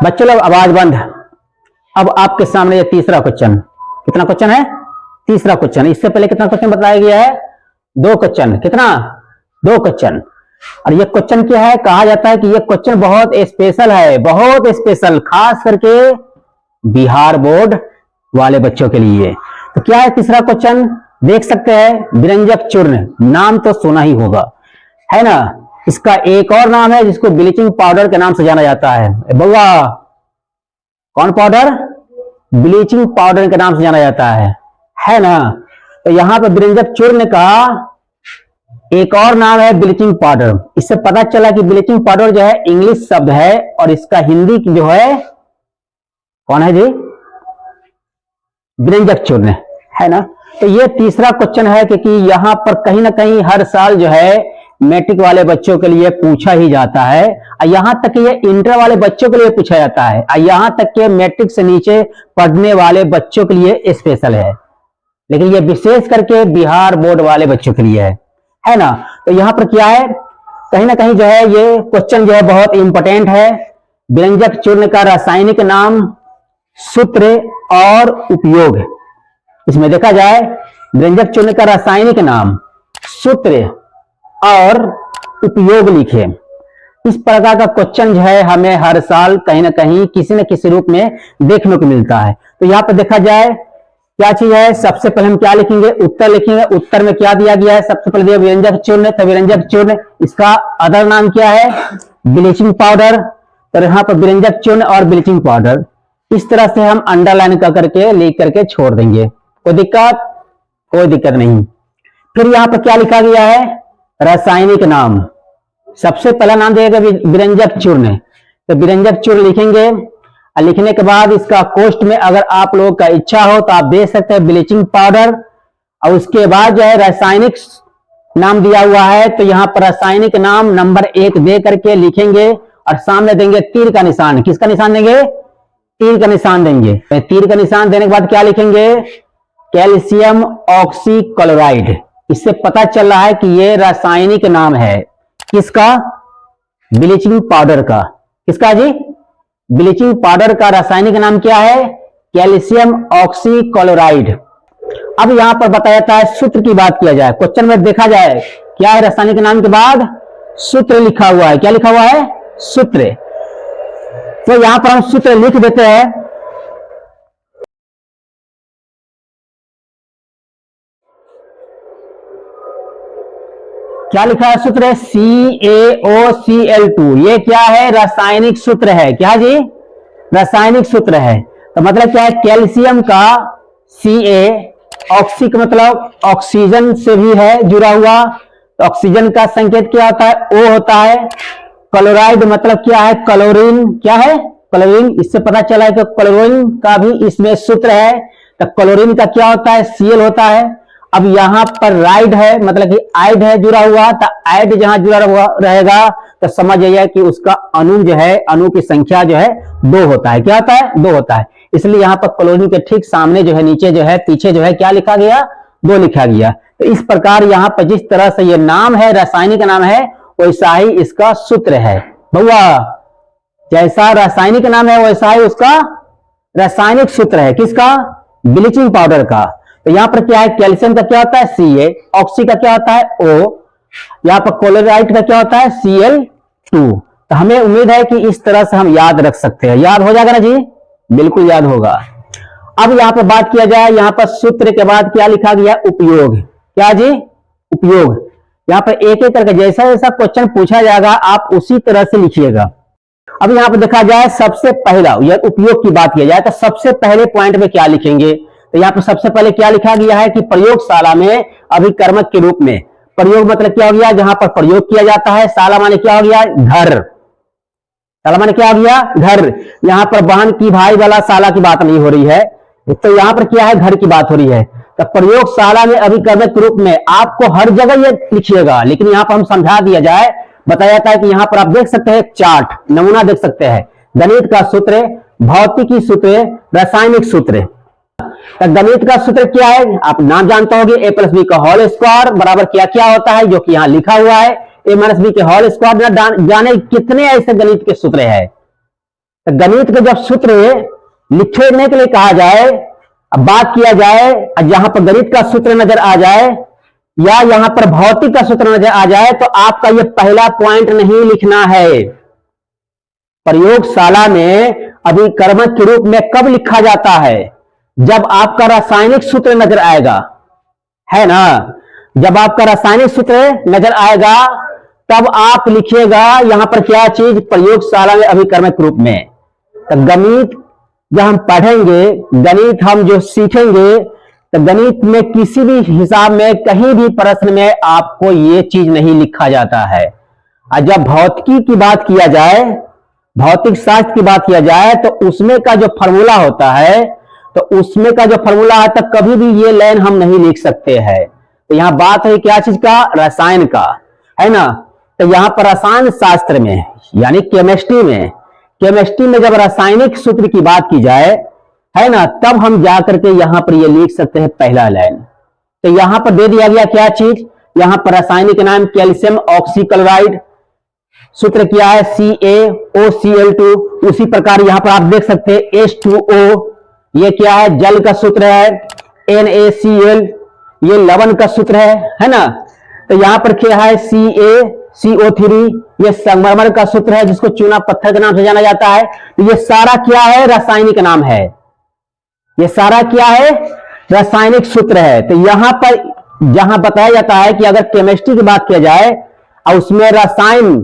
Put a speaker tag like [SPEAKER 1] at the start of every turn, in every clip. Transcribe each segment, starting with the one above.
[SPEAKER 1] बच्चों लोग आवाज बंद। अब आपके सामने ये तीसरा क्वेश्चन, कितना क्वेश्चन है? तीसरा क्वेश्चन। इससे पहले कितना क्वेश्चन बताया गया है? 2 क्वेश्चन। कितना? 2 क्वेश्चन। और ये क्वेश्चन क्या है? कहा जाता है कि ये क्वेश्चन बहुत स्पेशल है, बहुत स्पेशल, खास करके बिहार बोर्ड वाले बच्चों के लिए। तो क्या है तीसरा क्वेश्चन? देख सकते हैं, व्यंजक चूर्ण, नाम तो सुना ही होगा, है ना। इसका एक और नाम है जिसको ब्लीचिंग पाउडर के नाम से जाना जाता है। बउआ, कौन पाउडर? ब्लीचिंग पाउडर के नाम से जाना जाता है ना। तो यहां पर व्यंजक चूर्ण का एक और नाम है ब्लीचिंग पाउडर। इससे पता चला कि ब्लीचिंग पाउडर जो है इंग्लिश शब्द है और इसका हिंदी जो है कौन है जी? व्यंजक चूर्ण, है ना। तो ये तीसरा क्वेश्चन है क्योंकि यहां पर कहीं ना कहीं हर साल जो है मैट्रिक वाले बच्चों के लिए पूछा ही जाता है, और यहां तक कि ये इंटर वाले बच्चों के लिए पूछा जाता है, और यहां तक कि मैट्रिक से नीचे पढ़ने वाले बच्चों के लिए स्पेशल है, लेकिन ये विशेष करके बिहार बोर्ड वाले बच्चों के लिए है ना। तो यहां पर क्या है, कहीं ना कहीं जो है ये क्वेश्चन जो है बहुत इंपॉर्टेंट है। व्यंजक चूर्ण का रासायनिक नाम, सूत्र और उपयोग। इसमें देखा जाए व्यंजक चूर्ण का रासायनिक नाम, सूत्र और उपयोग लिखे। इस प्रकार का क्वेश्चन जो है हमें हर साल कहीं ना कहीं किसी न किसी रूप में देखने को मिलता है। तो यहां पर देखा जाए क्या चीज है, सबसे पहले हम क्या लिखेंगे? उत्तर लिखेंगे। उत्तर में क्या दिया गया है? सबसे पहले दिया व्यंजक चूर्ण। तो व्यंजक चूर्ण, इसका अदर नाम क्या है? Bleaching powder. तो यहां पर व्यंजक चूर्ण और ब्लीचिंग पाउडर इस तरह से हम अंडरलाइन कर करके लिख करके छोड़ देंगे। कोई दिक्कत? कोई दिक्कत नहीं। फिर यहां पर क्या लिखा गया है? रासायनिक नाम। सबसे पहला नाम देगा व्यंजक चूर्ण। तो व्यंजक चूर्ण लिखेंगे, और लिखने के बाद इसका कोष्ठ में अगर आप लोगों का इच्छा हो तो आप दे सकते हैं ब्लीचिंग पाउडर, और उसके बाद जो है रासायनिक नाम दिया हुआ है, तो यहां पर रासायनिक नाम नंबर 1 दे करके लिखेंगे, और सामने देंगे तीर का निशान। किसका निशान देंगे? तीर का निशान देंगे। तीर का निशान देने के बाद क्या लिखेंगे? Calcium oxychloride. इससे पता चल रहा है कि ये रासायनिक नाम है किसका? ब्लीचिंग पाउडर का। किसका जी? ब्लीचिंग पाउडर का रासायनिक नाम क्या है? Calcium oxychloride. अब यहां पर बताया जाता है सूत्र की बात किया जाए। क्वेश्चन में देखा जाए क्या है? रासायनिक नाम के बाद सूत्र लिखा हुआ है। क्या लिखा हुआ है? सूत्र। तो यहां पर हम सूत्र लिख देते हैं। क्या लिखा है? सूत्र CaOCl2। ये क्या है? रासायनिक सूत्र है। क्या जी? रासायनिक सूत्र है। तो मतलब क्या है? कैल्शियम का Ca, ऑक्सी का मतलब ऑक्सीजन से भी है जुड़ा हुआ, तो ऑक्सीजन का संकेत क्या होता है? O होता है। क्लोराइड मतलब क्या है? क्लोरीन। क्या है? क्लोरीन। इससे पता चला है कि क्लोरीन का भी इसमें सूत्र है। तो क्लोरीन का क्या होता है? Cl होता है। अब यहां पर राइड है, मतलब कि आइड है जुड़ा हुआ, तो आइड जहां जुड़ा हुआ रहेगा तो समझ जाइए कि उसका अणु जो है, अणु की संख्या जो है 2 होता है। क्या होता है? 2 होता है। इसलिए यहां पर क्लोरीन के ठीक सामने जो है, नीचे जो है, पीछे जो है क्या लिखा गया? 2 लिखा गया। तो इस प्रकार यहां पर जिस तरह से ये नाम है, रासायनिक नाम है, वैसा ही इसका सूत्र है। बउआ, जैसा रासायनिक नाम है वैसा ही उसका रासायनिक सूत्र है। किसका? ब्लीचिंग पाउडर का। तो यहां पर क्या है? कैल्शियम का क्या होता है? Ca, ऑक्सी का क्या होता है? O, यहां पर क्लोराइड का क्या होता है? Cl2। तो हमें उम्मीद है कि इस तरह से हम याद रख सकते हैं। याद हो जाएगा ना जी? बिल्कुल याद होगा। अब यहां पर बात किया जाए, यहां पर सूत्र के बाद क्या लिखा गया? उपयोग। क्या जी? उपयोग। यहां पर एक एक करके जैसा जैसा क्वेश्चन पूछा जाएगा आप उसी तरह से लिखिएगा। अब यहां पर देखा जाए सबसे पहला यह उपयोग की बात किया जाए तो सबसे पहले पॉइंट में क्या लिखेंगे? तो यहाँ पर सबसे पहले क्या लिखा गया है कि प्रयोगशाला में अभिकर्मक के रूप में। प्रयोग मतलब क्या हो गया? जहां पर प्रयोग किया जाता है। शाला माने क्या हो गया? घर। शाला माने क्या हो गया? घर। यहां पर बहन की भाई वाला शाला की बात नहीं हो रही है, तो यहां पर क्या है? घर की बात हो रही है। तो प्रयोगशाला में अभिकर्मक के रूप में आपको हर जगह ये लिखिएगा, लेकिन यहां पर हम समझा दिया जाए। बताया जाता है कि यहां पर आप देख सकते हैं चार्ट, नमूना देख सकते हैं। गणित का सूत्र, भौतिकी सूत्र, रासायनिक सूत्र। तो गणित का सूत्र क्या है? आप नाम जानते होंगे, a + b का होल स्क्वायर बराबर क्या क्या होता है, जो कि यहां लिखा हुआ है। a - b के होल स्क्वायर। जाने कितने ऐसे गणित के सूत्र है? तो गणित के जब सूत्र लिखने के लिए कहा जाए, अब बात किया जाए, जहां पर गणित का सूत्र नजर आ जाए या यहां पर भौतिक का सूत्र नजर आ जाए, तो आपका यह पहला पॉइंट नहीं लिखना है। प्रयोगशाला में अभिकर्मक के रूप में कब लिखा जाता है? जब आपका रासायनिक सूत्र नजर आएगा, है ना। जब आपका रासायनिक सूत्र नजर आएगा तब आप लिखिएगा यहां पर क्या चीज, प्रयोगशाला में अभिकर्मक के रूप में। तो गणित जब हम पढ़ेंगे, गणित हम जो सीखेंगे, तो गणित में किसी भी हिसाब में कहीं भी प्रश्न में आपको ये चीज नहीं लिखा जाता है। और जब भौतिकी की बात किया जाए, भौतिक शास्त्र की बात किया जाए, तो उसमें का जो फॉर्मूला होता है, तो उसमें का जो फॉर्मूला है, तो कभी भी ये लाइन हम नहीं लिख सकते हैं। तो यहां बात है क्या चीज का, रसायन का, है ना। तो यहां पर रसायन शास्त्र में यानी केमिस्ट्री में जब रासायनिक सूत्र की बात की जाए, है ना, तब हम जाकर के यहां पर ये लिख सकते हैं पहला लाइन। तो यहां पर दे दिया गया क्या चीज, यहां पर रासायनिक नाम कैल्शियम ऑक्सीक्लोराइड, सूत्र क्या है CaOCl2। उसी प्रकार यहां पर आप देख सकते हैं H2O, ये क्या है, जल का सूत्र है। NaCl, ये लवण का सूत्र है ना। तो यहां पर क्या है CaCO3, ये संगमरमर का सूत्र है, जिसको चूना पत्थर के नाम से जाना जाता है। तो ये सारा क्या है, रासायनिक नाम है। ये सारा क्या है, रासायनिक सूत्र है। तो यहां पर जहां बताया जाता है कि अगर केमिस्ट्री की बात किया जाए और उसमें रसायन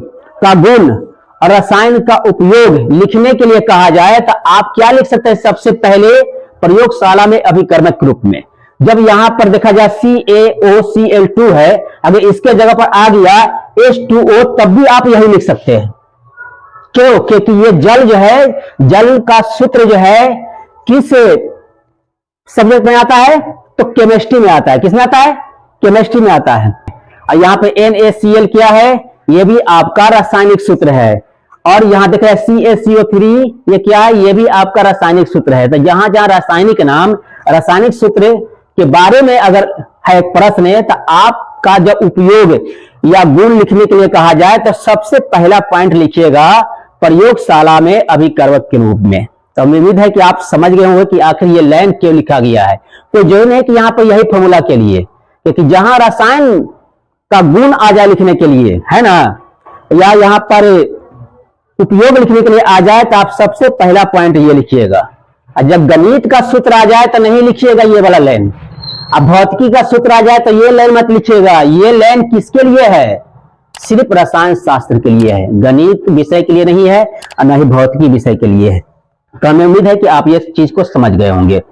[SPEAKER 1] का गुण और रसायन का उपयोग लिखने के लिए कहा जाए, तो आप क्या लिख सकते हैं, सबसे पहले प्रयोगशाला में अभिकर्मक के रूप में। जब यहां पर देखा जाए CaOCl2 है, अगर इसके जगह पर आ गया H2O, तब भी आप यही लिख सकते हैं। क्यों? क्योंकि ये जल जो है, जल का सूत्र जो है किस सब्जेक्ट में आता है, तो केमिस्ट्री में आता है। किसमें आता है, केमिस्ट्री में आता है। और यहां पे NaCl क्या है, ये भी आपका रासायनिक सूत्र है। और यहां देख रहे हैं CaCO3, ये क्या है, ये भी आपका रासायनिक सूत्र है। तो जहां जहां रासायनिक नाम, रासायनिक सूत्र के बारे में अगर है प्रश्न, तो आपका जब उपयोग या गुण लिखने के लिए कहा जाए, तो सबसे पहला पॉइंट लिखिएगा प्रयोगशाला में अभिकर्मक के रूप में। तो उम्मीद है कि आप समझ गए होंगे कि आखिर ये लाइन क्यों लिखा गया है। तो जो है कि यहां पर यही फॉर्मूला के लिए, क्योंकि जहां रसायन का गुण आ जाए लिखने के लिए, है ना, या यहां पर उपयोग लिखने के लिए आ जाए, तो आप सबसे पहला पॉइंट ये लिखिएगा। और जब गणित का सूत्र आ जाए तो नहीं लिखिएगा ये वाला लाइन। अब भौतिकी का सूत्र आ जाए तो ये लाइन मत लिखिएगा। ये लाइन किसके लिए है, सिर्फ रसायन शास्त्र के लिए है, गणित विषय के लिए नहीं है और न ही भौतिकी विषय के लिए है। तो हमें उम्मीद है कि आप ये चीज को समझ गए होंगे।